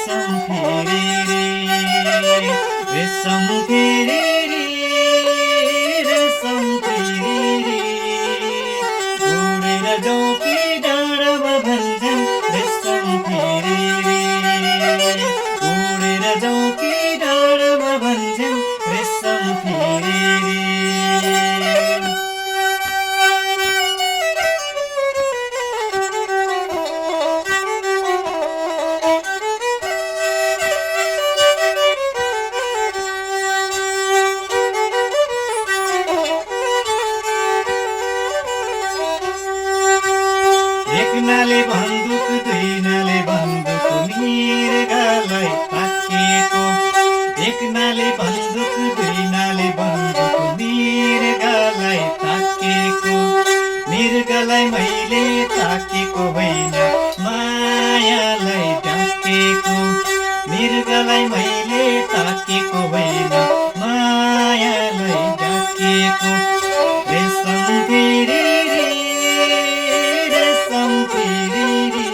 रेशम फेरि रे, रेशम फेरि रे, रेशम फेरि रे, उडेर जाउँ कि डाँडामा भन्छन् रेशम फेरि रे, उडेर जाउँ कि डाँडामा भन्छन् रेशम फेरि रे। एक नाले बन्दुक दुई नाले बन्दुक मृगलाई ताकिएको, एक नाले बन्दुक दुई नाले बन्दुक मृगलाई ताकिएको, मृगलाई मैले ताकेको होइन मायालाई ढाकेको, मृगलाई मैले ताकेको होइन मायालाई ढाकेको, रेशम फेरि रे, रेशम फेरि रे,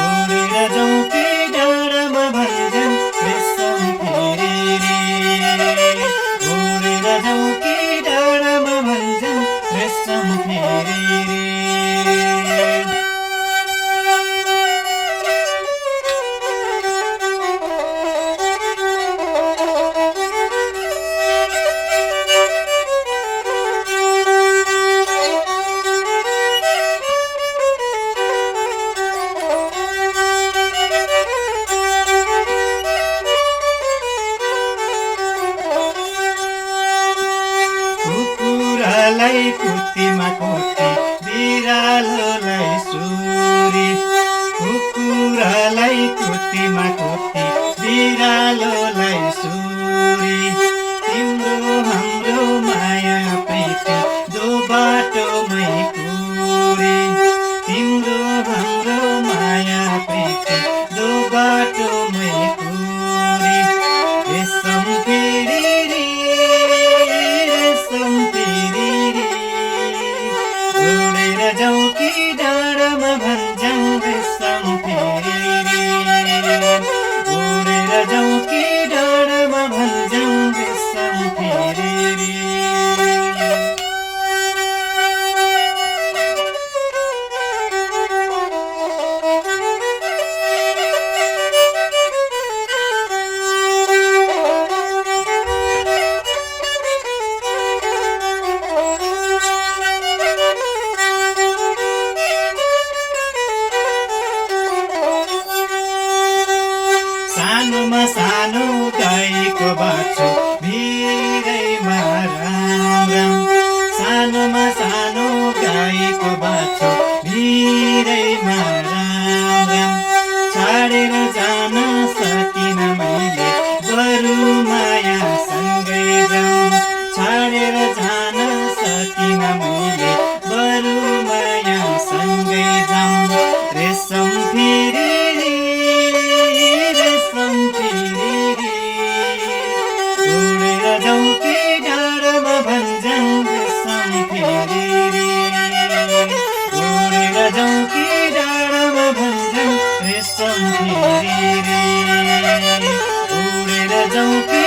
उडेर जाउँ कि डाँडामा भन्छन् रेशम फेरि रे, उडेर जाउँ कि डाँडामा भन्छन् रेशम फेरि रे। कुकुरालाई कुत्तीमा कुत्ती, बिरालोलाई सुरी, कुकुरालाई कुत्तीमा कुत्ती, बिरालोलाई सुरी, तिम्रो हाम्रो माया प्रीति दो बाटोमै कुरी, तिम्रो हाम्रो माया प्रीति दो बाटोमै कुरी, रेशम फेरि रे, रेशम फेरि रे, उडेर जाउँ कि डाँडामा भन्छन् रेशम फेरि रे, उडेर जाउँ कि डाँडामा भन्छन् रेशम फेरि रे। सानोमा सानो गाईको बाछो भिरैमा राम राम, सानोमा सानो गाईको बाछो भिरैमा राम राम, छाडेर जान सकिन मैले बरु माया सँगै जाऊँ, छाडेर जान सकिन मैले बरु माया सँगै जाऊँ, रेशम फेरि रे, रेशम फेरि रे, उडेर जाउँ कि डाँडामा भन्छन् रेशम फेरि रे, उडेर जाउँ कि डाँडामा भन्छन् रेशम फेरि रे, उडेर जाउँ कि